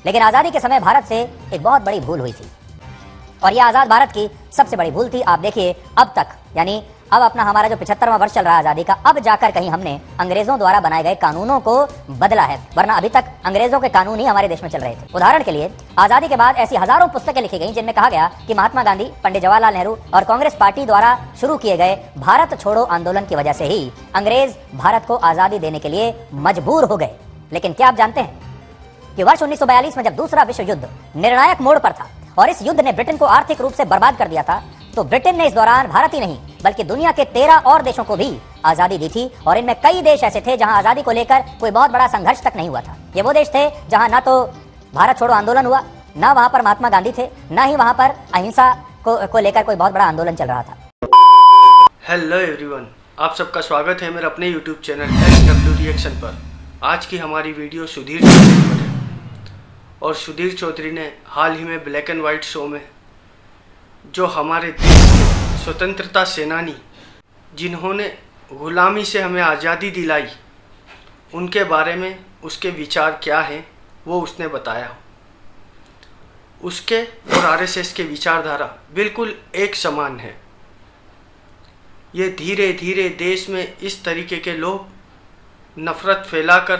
लेकिन आजादी के समय भारत से एक बहुत बड़ी भूल हुई थी और यह आजाद भारत की सबसे बड़ी भूल थी। आप देखिए अब तक, यानी अब अपना हमारा जो 75वां वर्ष चल रहा है आजादी का, अब जाकर कहीं हमने अंग्रेजों द्वारा बनाए गए कानूनों को बदला है, वरना अभी तक अंग्रेजों के कानून ही हमारे देश में चल रहे थे। उदाहरण के लिए आजादी के बाद ऐसी हजारों पुस्तकें लिखी गई जिनमें कहा गया कि महात्मा गांधी, पंडित जवाहरलाल नेहरू और कांग्रेस पार्टी द्वारा शुरू किए गए भारत छोड़ो आंदोलन की वजह से ही अंग्रेज भारत को आजादी देने के लिए मजबूर हो गए। लेकिन क्या आप जानते हैं कि वर्ष 1942 में जब दूसरा विश्व युद्ध निर्णायक मोड़ पर था और इस युद्ध ने ब्रिटेन को आर्थिक रूप से बर्बाद कर दिया था, तो ब्रिटेन ने इस दौरान भारत ही नहीं बल्कि दुनिया के 13 और देशों को भी आजादी दी थी। और इनमें कई देश ऐसे थे जहां आजादी को लेकर कोई बहुत बड़ा संघर्ष तक नहीं हुआ था। ये वो देश थे जहां ना तो भारत छोड़ो आंदोलन हुआ, ना वहां पर महात्मा गांधी थे, ना ही वहां पर अहिंसा को लेकर कोई बहुत बड़ा आंदोलन चल रहा था। हेलो एवरीवन, आप सबका स्वागत है मेरे अपने यूट्यूब चैनल SW रिएक्शन पर। आज की हमारी वीडियो सुधीर चौधरी पर है और सुधीर चौधरी ने हाल ही में ब्लैक एंड वाइट शो में जो हमारे देश के स्वतंत्रता सेनानी जिन्होंने गुलामी से हमें आज़ादी दिलाई, उनके बारे में उसके विचार क्या हैं वो उसने बताया। उसके और RSS के विचारधारा बिल्कुल एक समान है। ये धीरे धीरे देश में इस तरीके के लोग नफरत फैलाकर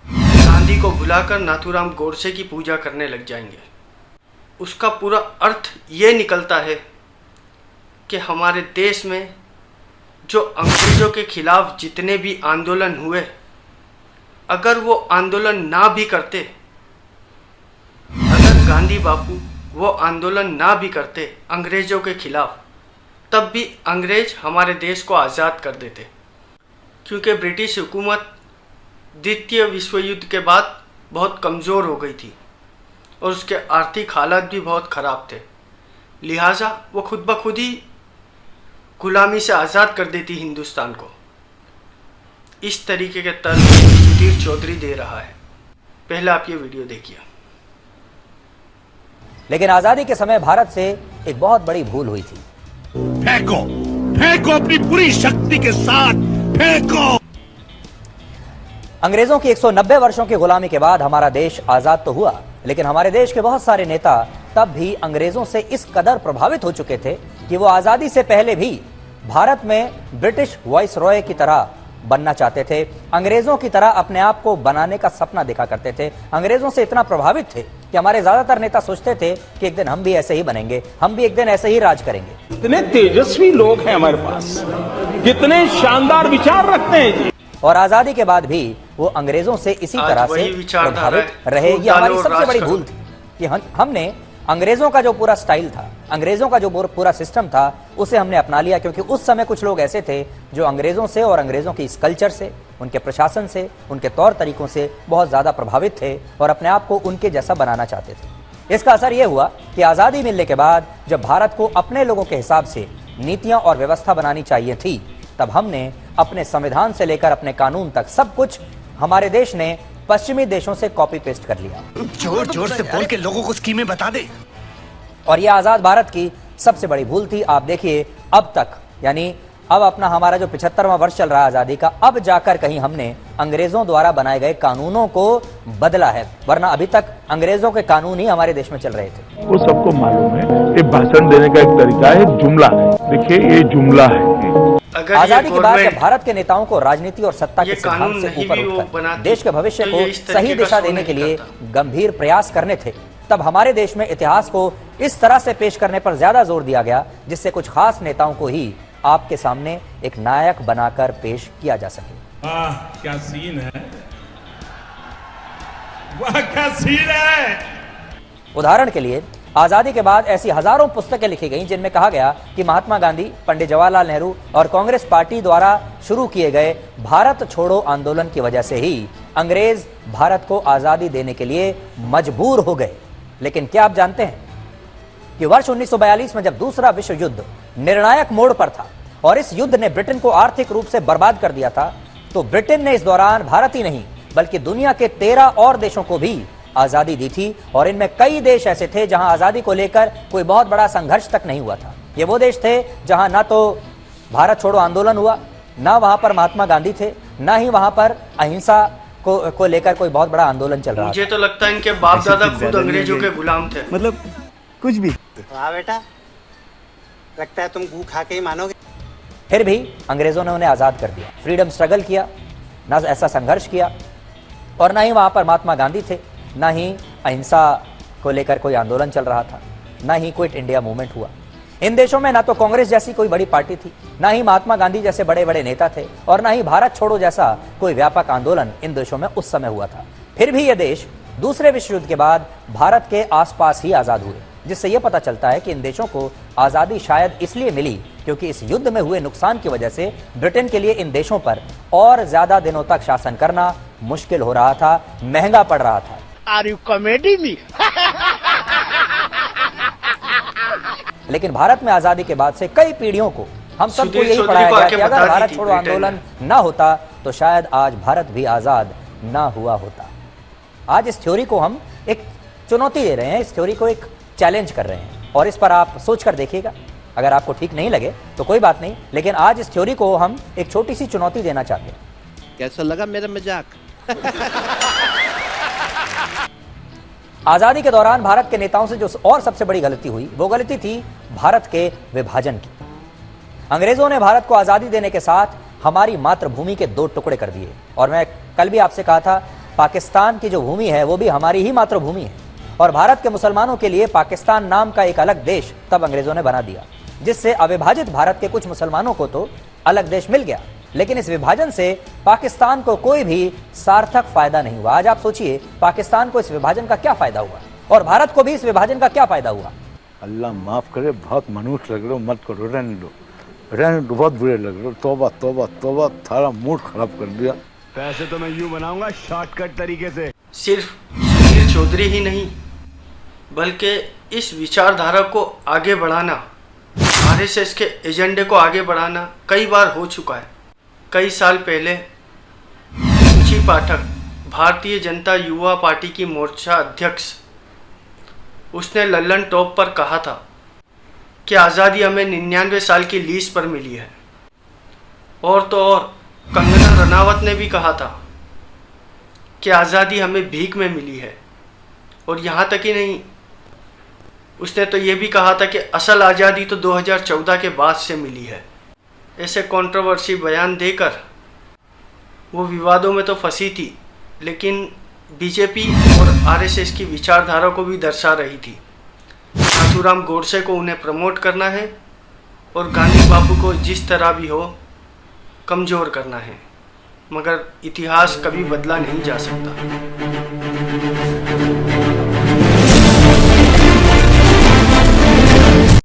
गांधी को भुलाकर नाथूराम गोडसे की पूजा करने लग जाएंगे। उसका पूरा अर्थ ये निकलता है कि हमारे देश में जो अंग्रेज़ों के खिलाफ जितने भी आंदोलन हुए, अगर वो आंदोलन ना भी करते, अगर गांधी बापू वो आंदोलन ना भी करते अंग्रेज़ों के खिलाफ, तब भी अंग्रेज़ हमारे देश को आज़ाद कर देते, क्योंकि ब्रिटिश हुकूमत द्वितीय विश्व युद्ध के बाद बहुत कमज़ोर हो गई थी और उसके आर्थिक हालात भी बहुत ख़राब थे। लिहाजा वो खुद ब खुद ही गुलामी से आज़ाद कर देती हिंदुस्तान को। इस तरीके के तर्क सुधीर चौधरी दे रहा है। पहले आप ये वीडियो देखिए। लेकिन आजादी के समय भारत से एक बहुत बड़ी भूल हुई थी। फेंको, फेंको अपनी पूरी शक्ति के साथ फेंको। अंग्रेजों की 190 वर्षों की गुलामी के बाद हमारा देश आजाद तो हुआ, लेकिन हमारे देश के बहुत सारे नेता तब भी अंग्रेजों से इस कदर प्रभावित हो चुके थे कि वो आजादी से पहले भी भारत में ब्रिटिश वाइसरॉय की तरह बनना चाहते थे, अंग्रेजों की तरह अपने आप को बनाने का सपना देखा करते थे। अंग्रेजों से इतना प्रभावित थे कि हमारे ज्यादातर नेता सोचते थे कि एक दिन हम भी ऐसे ही बनेंगे, हम भी एक दिन ऐसे ही राज करेंगे। कितने तेजस्वी लोग हैं हमारे पास, कितने शानदार विचार रखते हैं जी। और आजादी के बाद भी वो अंग्रेजों से इसी तरह से प्रभावित रहे। ये हमारी सबसे बड़ी भूल थी कि हमने अंग्रेजों का जो पूरा स्टाइल था, अंग्रेजों का जो पूरा सिस्टम था, उसे हमने अपना लिया, क्योंकि उस समय कुछ लोग ऐसे थे जो अंग्रेजों से और अंग्रेजों की इस कल्चर से, उनके प्रशासन से, उनके तौर तरीकों से बहुत ज्यादा प्रभावित थे और अपने आप को उनके जैसा बनाना चाहते थे। इसका असर यह हुआ कि आजादी मिलने के बाद जब भारत को अपने लोगों के हिसाब से नीतियां और व्यवस्था बनानी चाहिए थी, तब हमने अपने संविधान से लेकर अपने कानून तक सब कुछ हमारे देश ने पश्चिमी देशों से कॉपी पेस्ट कर लिया। जोर जोर से बोल के लोगों को स्कीमें बता दे। और यह आजाद भारत की सबसे बड़ी भूल थी। आप देखिए अब तक, यानी अब अपना हमारा जो 75वां वर्ष चल रहा है आजादी का, अब जाकर कहीं हमने अंग्रेजों द्वारा बनाए गए कानूनों को बदला है, वरना अभी तक अंग्रेजों के कानून ही हमारे देश में चल रहे थे। वो सबको मालूम है। ये भाषण देने का एक तरीका है, जुमला है। देखिए ये जुमला है। आजादी के बाद जब भारत के नेताओं को राजनीति और सत्ता के सिद्धांत से ऊपर उठकर देश के भविष्य को सही दिशा देने के लिए गंभीर प्रयास करने थे, तब हमारे देश में इतिहास को इस तरह से पेश करने पर ज्यादा जोर दिया गया जिससे कुछ खास नेताओं को ही आपके सामने एक नायक बनाकर पेश किया जा सके। वाह क्या सीन है, वाह क्या सीन है। उदाहरण के लिए आजादी के बाद ऐसी हजारों पुस्तकें लिखी गईं जिनमें कहा गया कि महात्मा गांधी, पंडित जवाहरलाल नेहरू और कांग्रेस पार्टी द्वारा शुरू किए गए भारत छोड़ो आंदोलन की वजह से ही अंग्रेज भारत को आजादी देने के लिए मजबूर हो गए। लेकिन क्या आप जानते हैं कि वर्ष 1942 में जब दूसरा विश्व युद्ध निर्णायक मोड़ पर था और इस युद्ध ने ब्रिटेन को आर्थिक रूप से बर्बाद कर दिया था, तो ब्रिटेन ने इस दौरान भारत ही नहीं बल्कि दुनिया के 13 और देशों को भी आजादी दी थी। और इनमें कई देश ऐसे थे जहां आजादी को लेकर कोई बहुत बड़ा संघर्ष तक नहीं हुआ था। ये वो देश थे जहां ना तो भारत छोड़ो आंदोलन हुआ, ना वहां पर महात्मा गांधी थे, ना ही वहां पर अहिंसा को लेकर कोई बहुत बड़ा आंदोलन चल रहा मुझे था। तो लगता है इनके बाप दादा खुद अंग्रेजों के गुलाम थे। मतलब कुछ भी। वाह बेटा, लगता है तुम गू खा के ही मानोगे। फिर भी अंग्रेजों ने उन्हें आज़ाद कर दिया। फ्रीडम स्ट्रगल किया, ना ऐसा संघर्ष किया, और ना ही वहाँ पर महात्मा गांधी थे, ना ही अहिंसा को लेकर कोई आंदोलन चल रहा था, ना ही क्विट इंडिया मूवमेंट हुआ। इन देशों में ना तो कांग्रेस जैसी कोई बड़ी पार्टी थी, ना ही महात्मा गांधी जैसे बड़े बड़े नेता थे, और ना ही भारत छोड़ो जैसा कोई व्यापक आंदोलन इन देशों में उस समय हुआ था। फिर भी ये देश दूसरे विश्व युद्ध के बाद भारत के आसपास ही आज़ाद हुए, जिससे यह पता चलता है कि इन देशों को आज़ादी शायद इसलिए मिली क्योंकि इस युद्ध में हुए नुकसान की वजह से ब्रिटेन के लिए इन देशों पर और ज्यादा दिनों तक शासन करना मुश्किल हो रहा था, महंगा पड़ रहा था। Are you comedy me? लेकिन भारत में आजादी के बाद से कई पीढ़ियों को हम सबको सुधीर यही चौधरी पढ़ाया को गया आके कि अगर बता दी भारत थी छोड़ो ब्रिटेन आंदोलन ना होता तो शायद आज भारत भी आजाद ना हुआ होता। आज इस थ्योरी को हम एक चुनौती दे रहे हैं, इस थ्योरी को एक चैलेंज कर रहे हैं, और इस पर आप सोच कर देखिएगा। अगर आपको ठीक नहीं लगे तो कोई बात नहीं, लेकिन आज इस थ्योरी को हम एक छोटी सी चुनौती देना चाहते हैं। कैसा लगा मेरा मजाक? आजादी के दौरान भारत के नेताओं से जो और सबसे बड़ी गलती हुई, वो गलती थी भारत के विभाजन की। अंग्रेजों ने भारत को आजादी देने के साथ हमारी मातृभूमि के दो टुकड़े कर दिए, और मैं कल भी आपसे कहा था पाकिस्तान की जो भूमि है वो भी हमारी ही मातृभूमि है, और भारत के मुसलमानों के लिए पाकिस्तान नाम का एक अलग देश तब अंग्रेजों ने बना दिया, जिससे अविभाजित भारत के कुछ मुसलमानों को तो अलग देश मिल गया, लेकिन इस विभाजन से पाकिस्तान को कोई भी सार्थक फायदा नहीं हुआ। आज आप सोचिए पाकिस्तान को इस विभाजन का क्या फायदा हुआ, और भारत को भी इस विभाजन का क्या फायदा हुआ। अल्लाह माफ करे, बहुत मनुष्य लग रहे हो, मत करो, रहने दो, बहुत बुरे लग रहे हो। तौबा तौबा तौबा, थारा मूड खराब कर दिया। पैसे तो मैं यूं बनाऊंगा शॉर्टकट तरीके से। सिर्फ सुधीर चौधरी ही नहीं, बल्कि इस विचारधारा को आगे बढ़ाना, आरएसएस के एजेंडे को आगे बढ़ाना कई बार हो चुका है। कई साल पहले रुचि पाठक, भारतीय जनता युवा पार्टी की मोर्चा अध्यक्ष, उसने लल्लन टॉप पर कहा था कि आज़ादी हमें 99 साल की लीज पर मिली है। और तो और कंगना रनावत ने भी कहा था कि आज़ादी हमें भीख में मिली है। और यहाँ तक ही नहीं, उसने तो ये भी कहा था कि असल आज़ादी तो 2014 के बाद से मिली है। ऐसे कंट्रोवर्सी बयान देकर वो विवादों में तो फंसी थी, लेकिन बीजेपी और आरएसएस की विचारधारा को भी दर्शा रही थी। नाथूराम गोडसे को उन्हें प्रमोट करना है और गांधी बापू को जिस तरह भी हो कमज़ोर करना है, मगर इतिहास कभी बदला नहीं जा सकता।